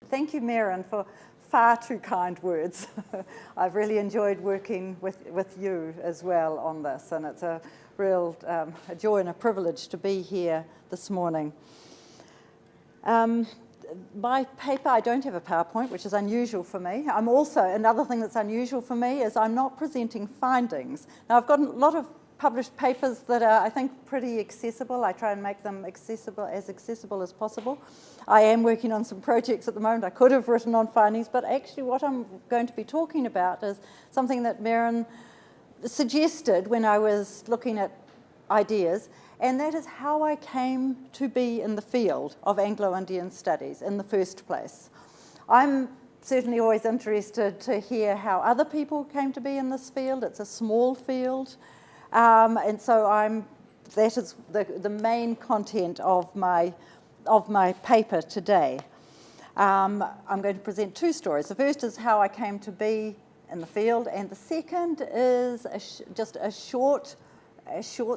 Thank you, Maren, for far too kind words. I've really enjoyed working with you as well on this, and it's a real a joy and a privilege to be here this morning. My paper, I don't have a PowerPoint, which is unusual for me. Another thing that's unusual for me is I'm not presenting findings. Now, I've got a lot of published papers that are, I think, pretty accessible. I try and make them accessible as possible. I am working on some projects at the moment. I could have written on findings, but actually what I'm going to be talking about is something that Maren suggested when I was looking at ideas, and that is how I came to be in the field of Anglo-Indian studies in the first place. I'm certainly always interested to hear how other people came to be in this field. It's a small field, and so that is the main content of my paper today. I'm going to present two stories. The first is how I came to be in the field, and the second is just a short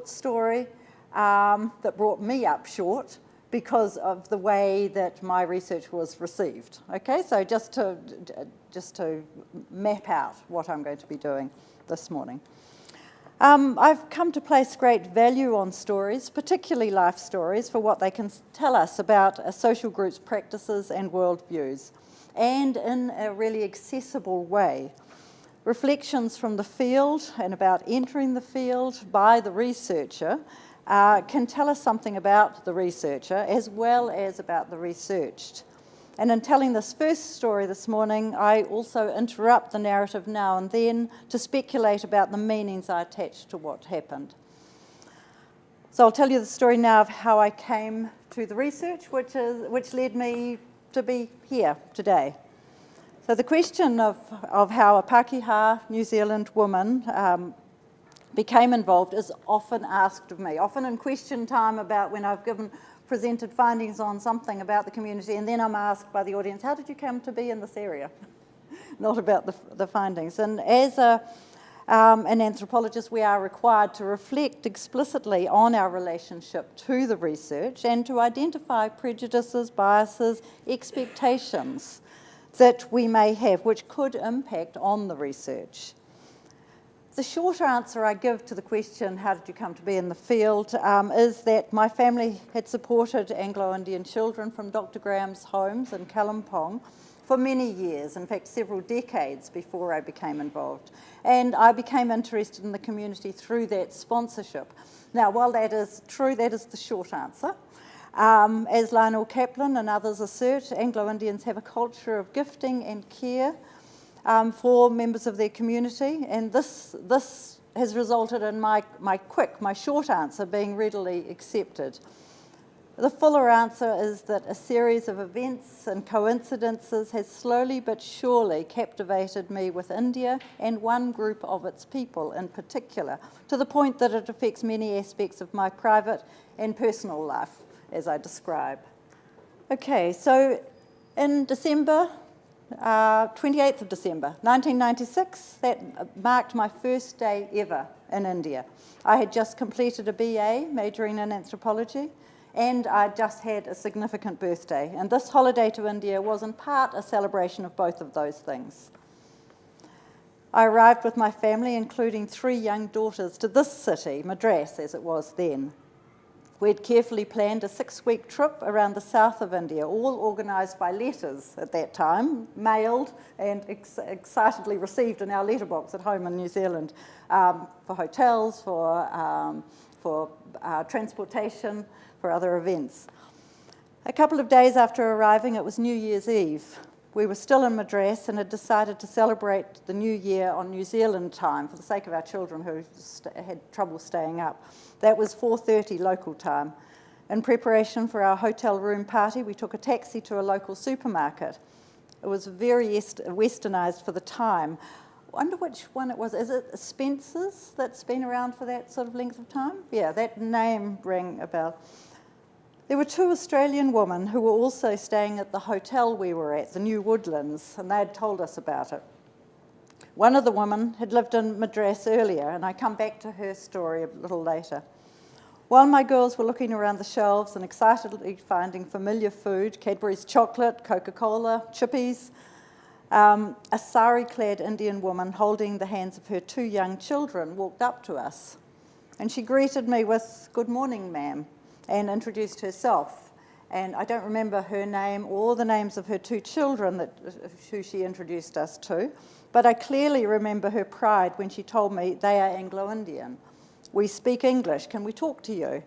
story that brought me up short because of the way that my research was received. Okay, so just to map out what I'm going to be doing this morning. I've come to place great value on stories, particularly life stories, for what they can tell us about a social group's practices and worldviews, and in a really accessible way. Reflections from the field and about entering the field by the researcher can tell us something about the researcher as well as about the researched. And in telling this first story this morning, I also interrupt the narrative now and then to speculate about the meanings I attach to what happened. So I'll tell you the story now of how I came to the research, which led me to be here today. So the question of how a Pākehā New Zealand woman became involved is often asked of me, often in question time about when I've presented findings on something about the community, and then I'm asked by the audience, how did you come to be in this area? Not about the findings. And as an anthropologist, we are required to reflect explicitly on our relationship to the research and to identify prejudices, biases, expectations that we may have, which could impact on the research. The short answer I give to the question, how did you come to be in the field, is that my family had supported Anglo-Indian children from Dr. Graham's homes in Kalimpong for many years, in fact several decades before I became involved. And I became interested in the community through that sponsorship. Now, while that is true, that is the short answer. As Lionel Kaplan and others assert, Anglo-Indians have a culture of gifting and care for members of their community, and this has resulted in my short answer being readily accepted. The fuller answer is that a series of events and coincidences has slowly but surely captivated me with India and one group of its people in particular, to the point that it affects many aspects of my private and personal life, as I describe. Okay, so in December, 28th of December, 1996, that marked my first day ever in India. I had just completed a BA, majoring in anthropology, and I just had a significant birthday. And this holiday to India was in part a celebration of both of those things. I arrived with my family, including 3 young daughters, to this city, Madras as it was then. We'd carefully planned a 6-week trip around the south of India, all organised by letters at that time, mailed and excitedly received in our letterbox at home in New Zealand, for hotels, for transportation, for other events. A couple of days after arriving, it was New Year's Eve. We were still in Madras and had decided to celebrate the New Year on New Zealand time for the sake of our children who had trouble staying up. That was 4:30 local time. In preparation for our hotel room party, we took a taxi to a local supermarket. It was very westernised for the time. I wonder which one it was. Is it Spencer's that's been around for that sort of length of time? Yeah, that name rang a bell. There were 2 Australian women who were also staying at the hotel we were at, the New Woodlands, and they had told us about it. One of the women had lived in Madras earlier, and I come back to her story a little later. While my girls were looking around the shelves and excitedly finding familiar food, Cadbury's chocolate, Coca-Cola, chippies, a sari-clad Indian woman holding the hands of her 2 young children walked up to us. And she greeted me with, "Good morning, ma'am," and introduced herself. And I don't remember her name or the names of her 2 children who she introduced us to, but I clearly remember her pride when she told me, "They are Anglo-Indian. We speak English, can we talk to you?"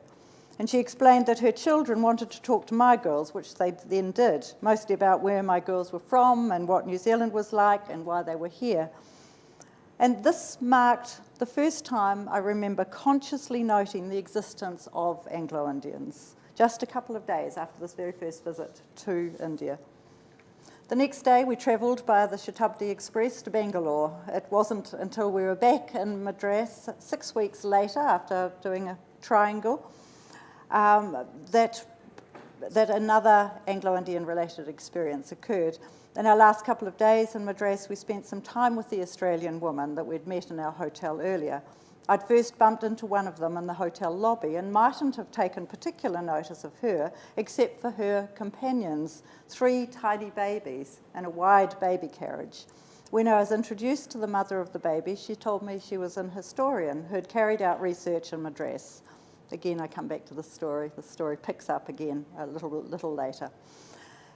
And she explained that her children wanted to talk to my girls, which they then did, mostly about where my girls were from and what New Zealand was like and why they were here. And this marked the first time I remember consciously noting the existence of Anglo-Indians, just a couple of days after this very first visit to India. The next day we travelled by the Shatabdi Express to Bangalore. It wasn't until we were back in Madras 6 weeks later, after doing a triangle, that another Anglo-Indian related experience occurred. In our last couple of days in Madras, we spent some time with the Australian woman that we'd met in our hotel earlier. I'd first bumped into one of them in the hotel lobby and mightn't have taken particular notice of her, except for her companions, 3 tiny babies and a wide baby carriage. When I was introduced to the mother of the baby, she told me she was an historian who'd carried out research in Madras. Again, I come back to the story. The story picks up again a little later.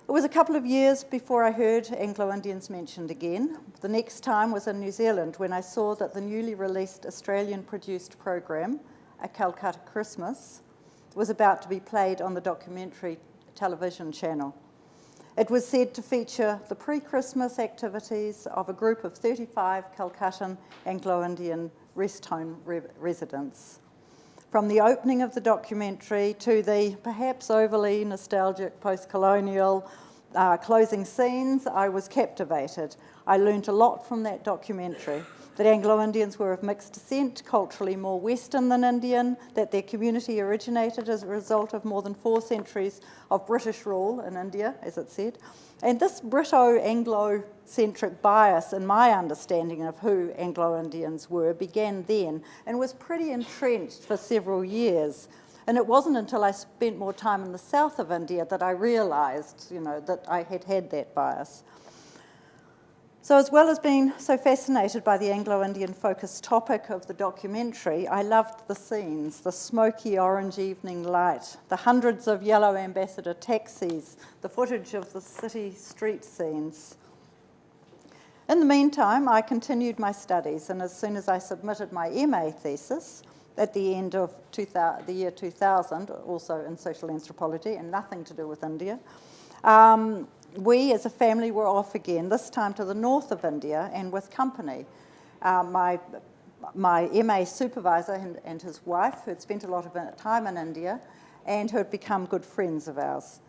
It was a couple of years before I heard Anglo-Indians mentioned again. The next time was in New Zealand when I saw that the newly released Australian-produced program, A Calcutta Christmas, was about to be played on the documentary television channel. It was said to feature the pre-Christmas activities of a group of 35 Calcuttan Anglo-Indian rest home residents. From the opening of the documentary to the perhaps overly nostalgic post-colonial closing scenes, I was captivated. I learnt a lot from that documentary, that Anglo-Indians were of mixed descent, culturally more Western than Indian, that their community originated as a result of more than 4 centuries of British rule in India, as it said. And this Brito-Anglo-centric bias in my understanding of who Anglo-Indians were began then and was pretty entrenched for several years. And it wasn't until I spent more time in the south of India that I realised, that I had that bias. So as well as being so fascinated by the Anglo-Indian focused topic of the documentary, I loved the scenes, the smoky orange evening light, the hundreds of yellow ambassador taxis, the footage of the city street scenes. In the meantime, I continued my studies, and as soon as I submitted my MA thesis at the end of the year 2000, also in social anthropology and nothing to do with India, we as a family were off again, this time to the north of India and with company. My MA supervisor and his wife, who had spent a lot of time in India and who had become good friends of ours.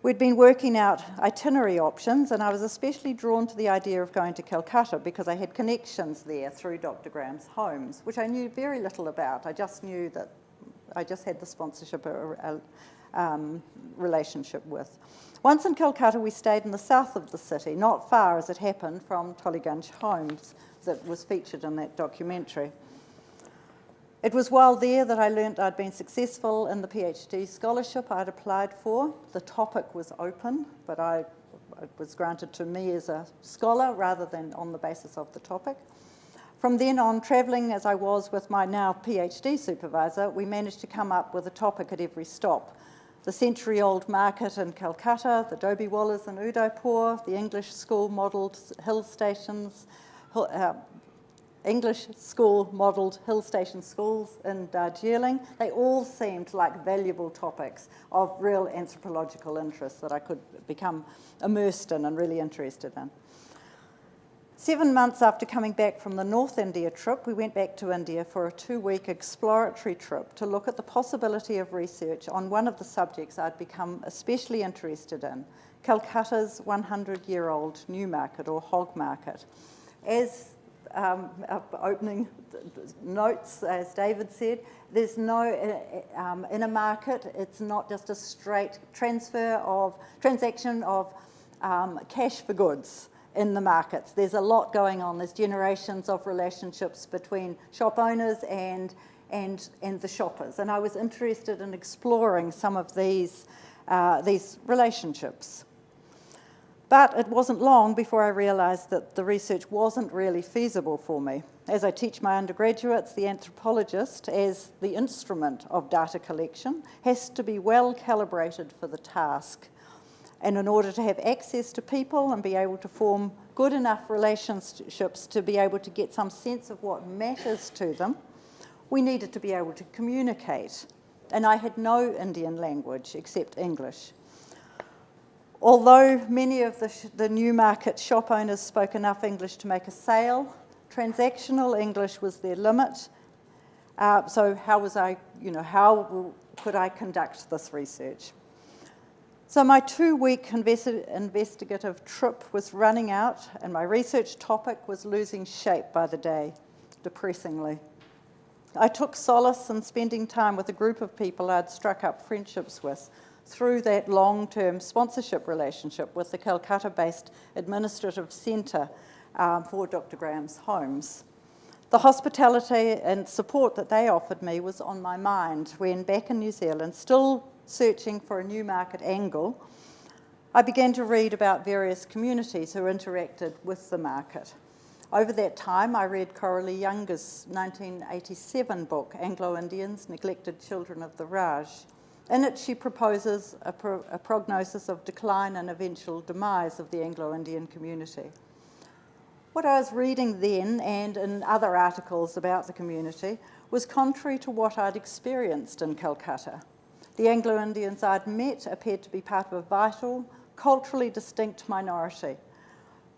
We'd been working out itinerary options, and I was especially drawn to the idea of going to Calcutta because I had connections there through Dr. Graham's homes, which I knew very little about. I just knew that I just had the sponsorship relationship with. Once in Calcutta, we stayed in the south of the city, not far, as it happened, from Tollygunge Homes that was featured in that documentary. It was while there that I learnt I'd been successful in the PhD scholarship I'd applied for. The topic was open, but it was granted to me as a scholar rather than on the basis of the topic. From then on, travelling as I was with my now PhD supervisor, we managed to come up with a topic at every stop. The century-old market in Calcutta, the Dhobi Wallahs in Udaipur, the English school-modelled hill stations, English school-modelled hill station schools in Darjeeling. They all seemed like valuable topics of real anthropological interest that I could become immersed in and really interested in. 7 months after coming back from the North India trip, we went back to India for a 2-week exploratory trip to look at the possibility of research on one of the subjects I'd become especially interested in, Calcutta's 100-year-old new market or hog market. As opening notes, as David said, there's no, in a market, it's not just a straight transaction of cash for goods in the markets. There's a lot going on. There's generations of relationships between shop owners and and the shoppers. And I was interested in exploring some of these relationships. But it wasn't long before I realised that the research wasn't really feasible for me. As I teach my undergraduates, the anthropologist, as the instrument of data collection, has to be well calibrated for the task. And in order to have access to people and be able to form good enough relationships to be able to get some sense of what matters to them, we needed to be able to communicate. And I had no Indian language except English. Although many of the Newmarket shop owners spoke enough English to make a sale, transactional English was their limit. So how could I conduct this research? So my 2-week investigative trip was running out, and my research topic was losing shape by the day, depressingly. I took solace in spending time with a group of people I'd struck up friendships with through that long-term sponsorship relationship with the Calcutta-based administrative centre for Dr. Graham's homes. The hospitality and support that they offered me was on my mind when, back in New Zealand, still searching for a Newmarket angle, I began to read about various communities who interacted with the market. Over that time, I read Coralie Younger's 1987 book, Anglo-Indians, Neglected Children of the Raj. In it, she proposes a prognosis of decline and eventual demise of the Anglo-Indian community. What I was reading then, and in other articles about the community, was contrary to what I'd experienced in Calcutta. The Anglo-Indians I'd met appeared to be part of a vital, culturally distinct minority,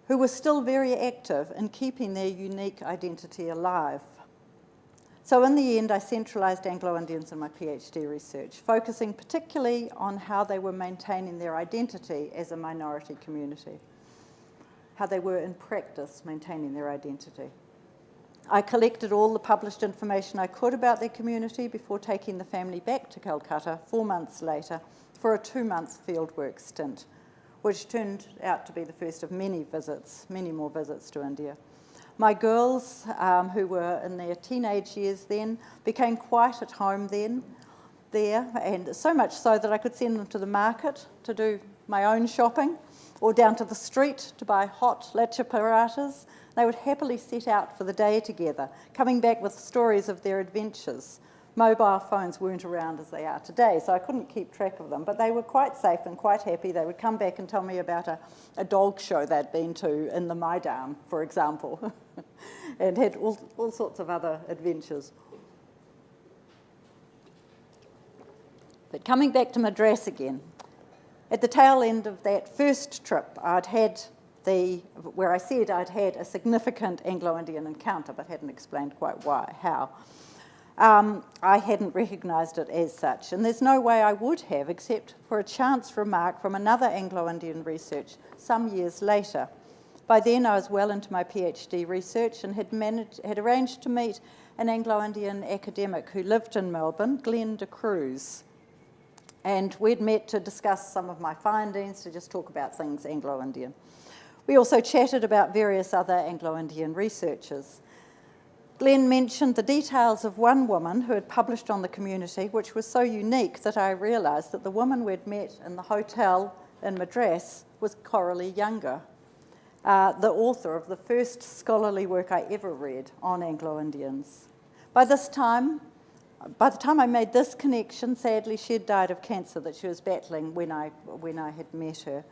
who were still very active in keeping their unique identity alive. So in the end, I centralised Anglo-Indians in my PhD research, focusing particularly on how they were maintaining their identity as a minority community, how they were in practice maintaining their identity. I collected all the published information I could about their community before taking the family back to Calcutta 4 months later for a 2-month fieldwork stint, which turned out to be the first of many more visits to India. My girls, who were in their teenage years then, became quite at home there, and so much so that I could send them to the market to do my own shopping, or down to the street to buy hot leche paratas. They would happily set out for the day together, coming back with stories of their adventures. Mobile phones weren't around as they are today, so I couldn't keep track of them, but they were quite safe and quite happy. They would come back and tell me about a dog show they'd been to in the Maidan, for example, and had all sorts of other adventures. But coming back to Madras again, at the tail end of that first trip, where I said I'd had a significant Anglo-Indian encounter, but hadn't explained quite how. I hadn't recognised it as such, and there's no way I would have except for a chance remark from another Anglo-Indian research some years later. By then I was well into my PhD research and had arranged to meet an Anglo-Indian academic who lived in Melbourne, Glenn de Cruz. And we'd met to discuss some of my findings, to just talk about things Anglo-Indian. We also chatted about various other Anglo-Indian researchers. Glenn mentioned the details of one woman who had published on the community, which was so unique that I realised that the woman we'd met in the hotel in Madras was Coralie Younger, the author of the first scholarly work I ever read on Anglo-Indians. By the time I made this connection, sadly, she had died of cancer that she was battling when I had met her.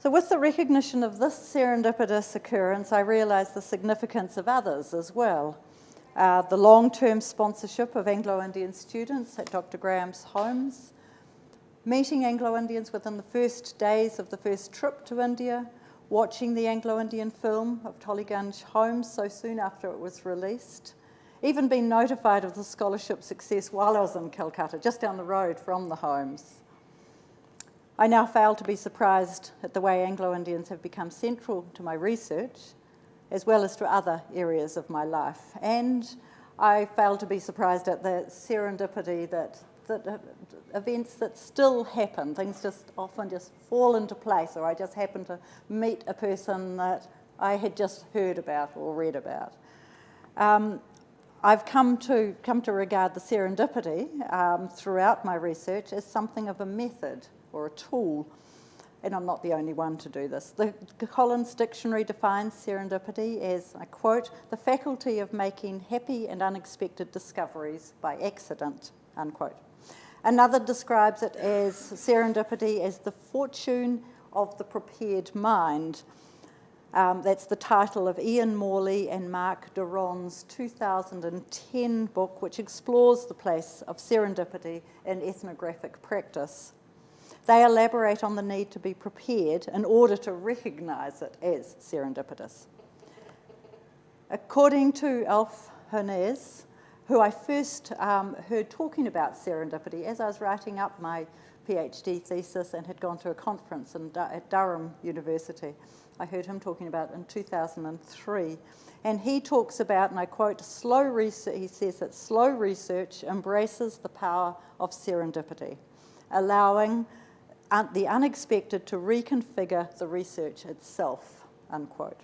So with the recognition of this serendipitous occurrence, I realised the significance of others as well. The long-term sponsorship of Anglo-Indian students at Dr. Graham's homes, meeting Anglo-Indians within the first days of the first trip to India, watching the Anglo-Indian film of Tollygunge Homes so soon after it was released, even being notified of the scholarship success while I was in Calcutta, just down the road from the homes. I now fail to be surprised at the way Anglo-Indians have become central to my research, as well as to other areas of my life. And I fail to be surprised at the serendipity that events that still happen, things just often just fall into place, or I just happen to meet a person that I had just heard about or read about. I've come to regard the serendipity throughout my research as something of a method or a tool, and I'm not the only one to do this. The Collins Dictionary defines serendipity as, I quote, the faculty of making happy and unexpected discoveries by accident, unquote. Another describes it as serendipity as the fortune of the prepared mind. That's the title of Ian Morley and Mark Duron's 2010 book, which explores the place of serendipity in ethnographic practice. They elaborate on the need to be prepared in order to recognise it as serendipitous. According to Alf Hernez, who I first heard talking about serendipity as I was writing up my PhD thesis and had gone to a conference at Durham University. I heard him talking about it in 2003. And he talks about, and I quote, slow research, he says that slow research embraces the power of serendipity, allowing the unexpected to reconfigure the research itself, unquote.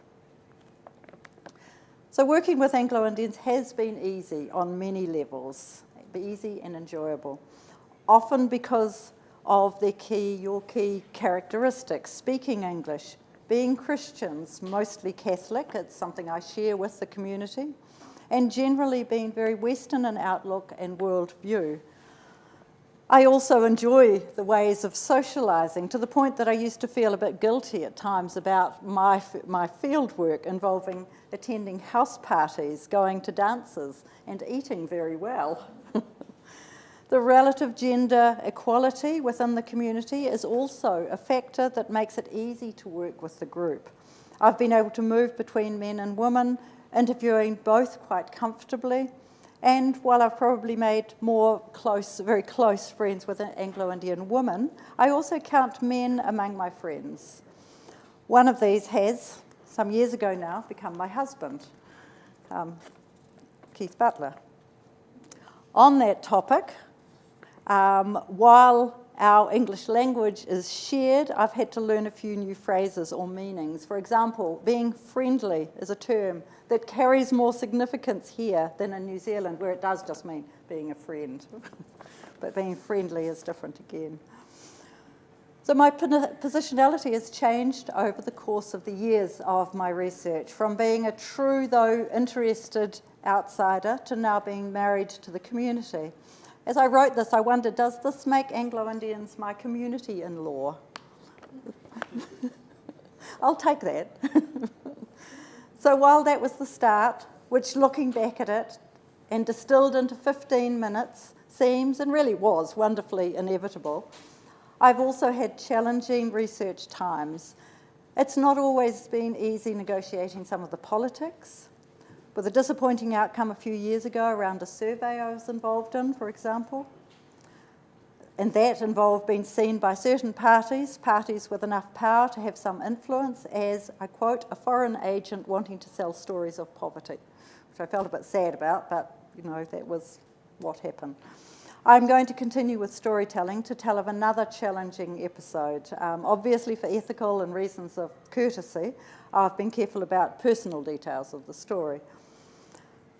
So working with Anglo-Indians has been easy on many levels, easy and enjoyable, often because of your key characteristics: speaking English, being Christians, mostly Catholic, it's something I share with the community, and generally being very Western in outlook and worldview. I also enjoy the ways of socialising, to the point that I used to feel a bit guilty at times about my field work involving attending house parties, going to dances, and eating very well. The relative gender equality within the community is also a factor that makes it easy to work with the group. I've been able to move between men and women, interviewing both quite comfortably, and while I've probably made very close friends with Anglo-Indian women, I also count men among my friends. One of these has, some years ago now, become my husband, Keith Butler. On that topic, while our English language is shared, I've had to learn a few new phrases or meanings. For example, being friendly is a term that carries more significance here than in New Zealand, where it does just mean being a friend. But being friendly is different again. So my positionality has changed over the course of the years of my research, from being a true, though interested outsider, to now being married to the community. As I wrote this, I wondered, does this make Anglo-Indians my community-in-law? I'll take that. So while that was the start, which looking back at it and distilled into 15 minutes seems, and really was, wonderfully inevitable, I've also had challenging research times. It's not always been easy negotiating some of the politics, with a disappointing outcome a few years ago around a survey I was involved in, for example. And that involved being seen by certain parties with enough power to have some influence, as, I quote, a foreign agent wanting to sell stories of poverty, which I felt a bit sad about, but, that was what happened. I'm going to continue with storytelling to tell of another challenging episode. Obviously, for ethical and reasons of courtesy, I've been careful about personal details of the story.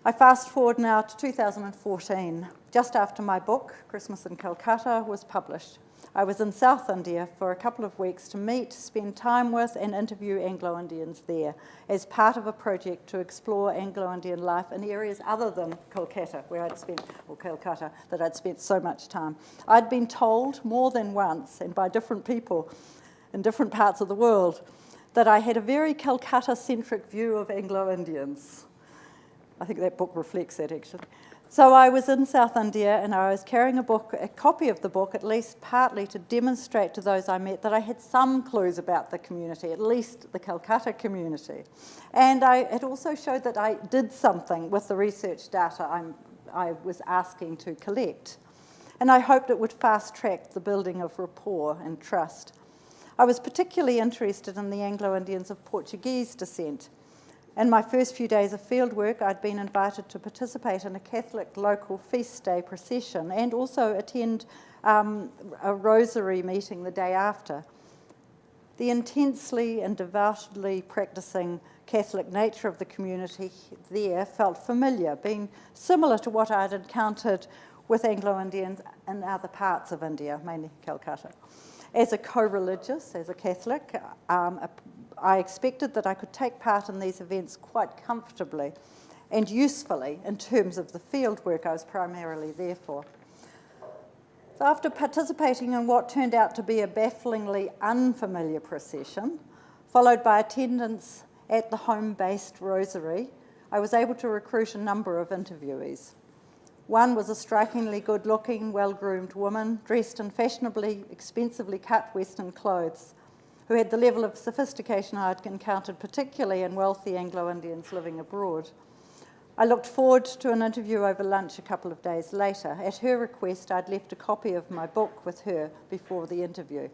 I fast forward now to 2014, just after my book, Christmas in Calcutta, was published. I was in South India for a couple of weeks to meet, spend time with, and interview Anglo-Indians there as part of a project to explore Anglo-Indian life in areas other than Calcutta, Calcutta, that I'd spent so much time. I'd been told more than once, and by different people in different parts of the world, that I had a very Calcutta-centric view of Anglo-Indians. I think that book reflects that, actually. So I was in South India, and I was carrying a copy of the book, at least partly to demonstrate to those I met that I had some clues about the community, at least the Calcutta community. And it also showed that I did something with the research data I was asking to collect. And I hoped it would fast-track the building of rapport and trust. I was particularly interested in the Anglo-Indians of Portuguese descent. In my first few days of fieldwork, I'd been invited to participate in a Catholic local feast day procession and also attend a rosary meeting the day after. The intensely and devoutly practicing Catholic nature of the community there felt familiar, being similar to what I'd encountered with Anglo-Indians in other parts of India, mainly Calcutta. As a co-religious, as a Catholic, I expected that I could take part in these events quite comfortably and usefully in terms of the field work I was primarily there for. So after participating in what turned out to be a bafflingly unfamiliar procession, followed by attendance at the home-based rosary, I was able to recruit a number of interviewees. One was a strikingly good-looking, well-groomed woman dressed in fashionably, expensively cut Western clothes, who had the level of sophistication I had encountered particularly in wealthy Anglo-Indians living abroad. I looked forward to an interview over lunch a couple of days later. At her request, I'd left a copy of my book with her before the interview.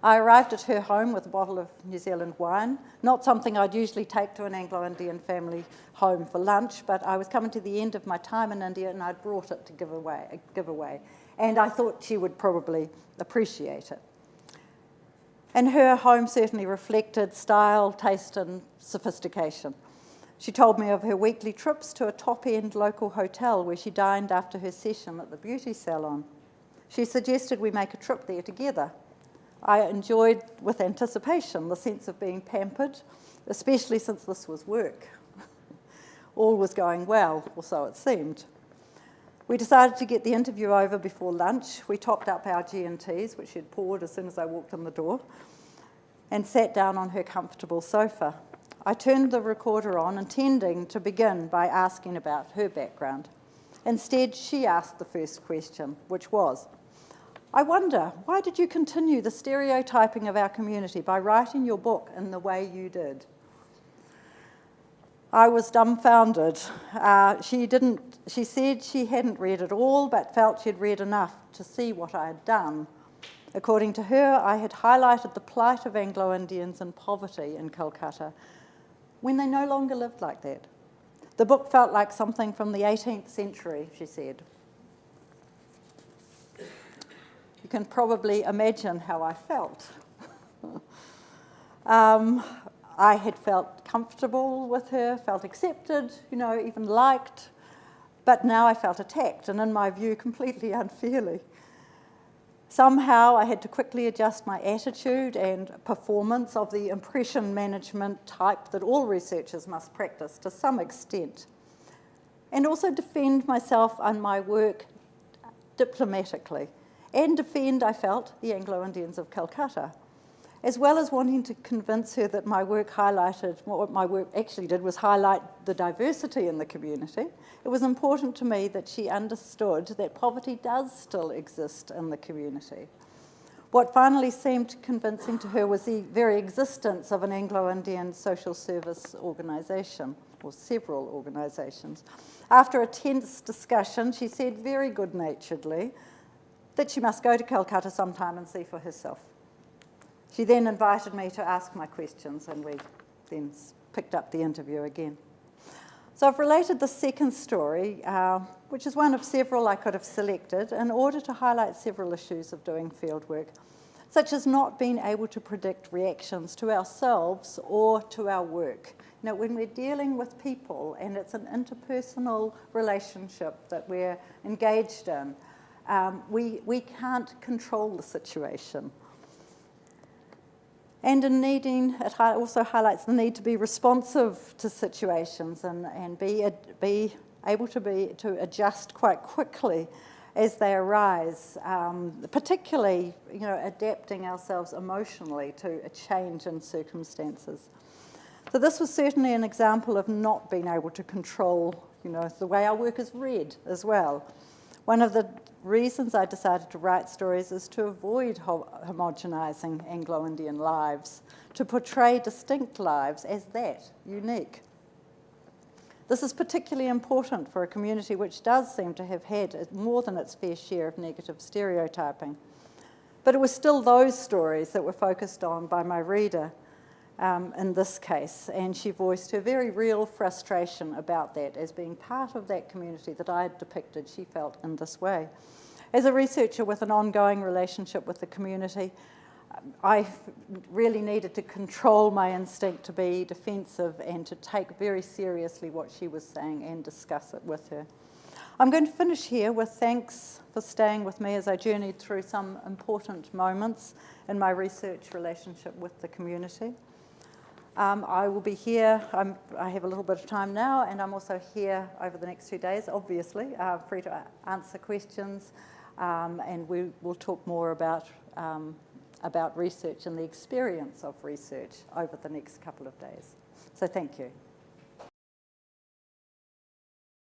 I arrived at her home with a bottle of New Zealand wine, not something I'd usually take to an Anglo-Indian family home for lunch, but I was coming to the end of my time in India and I'd brought it to give away. And I thought she would probably appreciate it. And her home certainly reflected style, taste, and sophistication. She told me of her weekly trips to a top-end local hotel where she dined after her session at the beauty salon. She suggested we make a trip there together. I enjoyed with anticipation the sense of being pampered, especially since this was work. All was going well, or so it seemed. We decided to get the interview over before lunch. We topped up our G&Ts, which she'd poured as soon as I walked in the door, and sat down on her comfortable sofa. I turned the recorder on, intending to begin by asking about her background. Instead, she asked the first question, which was, I wonder, why did you continue the stereotyping of our community by writing your book in the way you did? I was dumbfounded. She said she hadn't read it all, but felt she'd read enough to see what I had done. According to her, I had highlighted the plight of Anglo-Indians and poverty in Calcutta when they no longer lived like that. The book felt like something from the 18th century, she said. You can probably imagine how I felt. I had felt comfortable with her, felt accepted, even liked, but now I felt attacked, and in my view, completely unfairly. Somehow I had to quickly adjust my attitude and performance of the impression management type that all researchers must practice to some extent, and also defend myself and my work diplomatically, and defend, I felt, the Anglo-Indians of Calcutta, as well as wanting to convince her that what my work actually did was highlight the diversity in the community. It was important to me that she understood that poverty does still exist in the community. What finally seemed convincing to her was the very existence of an Anglo-Indian social service organisation, or several organisations. After a tense discussion, she said very good-naturedly that she must go to Calcutta sometime and see for herself. She then invited me to ask my questions, and we then picked up the interview again. So I've related the second story, which is one of several I could have selected, in order to highlight several issues of doing fieldwork, such as not being able to predict reactions to ourselves or to our work. When we're dealing with people and it's an interpersonal relationship that we're engaged in, we can't control the situation. And it also highlights the need to be responsive to situations and be able to adjust quite quickly as they arise, particularly adapting ourselves emotionally to a change in circumstances. So this was certainly an example of not being able to control the way our work is read as well. One of the reasons I decided to write stories is to avoid homogenising Anglo-Indian lives, to portray distinct lives as that, unique. This is particularly important for a community which does seem to have had more than its fair share of negative stereotyping. But it was still those stories that were focused on by my reader in this case, and she voiced her very real frustration about that as being part of that community that I had depicted, she felt, in this way. As a researcher with an ongoing relationship with the community, I really needed to control my instinct to be defensive and to take very seriously what she was saying and discuss it with her. I'm going to finish here with thanks for staying with me as I journeyed through some important moments in my research relationship with the community. I will be here, I have a little bit of time now, and I'm also here over the next 2 days, obviously, free to answer questions, and we will talk more about research and the experience of research over the next couple of days. So thank you.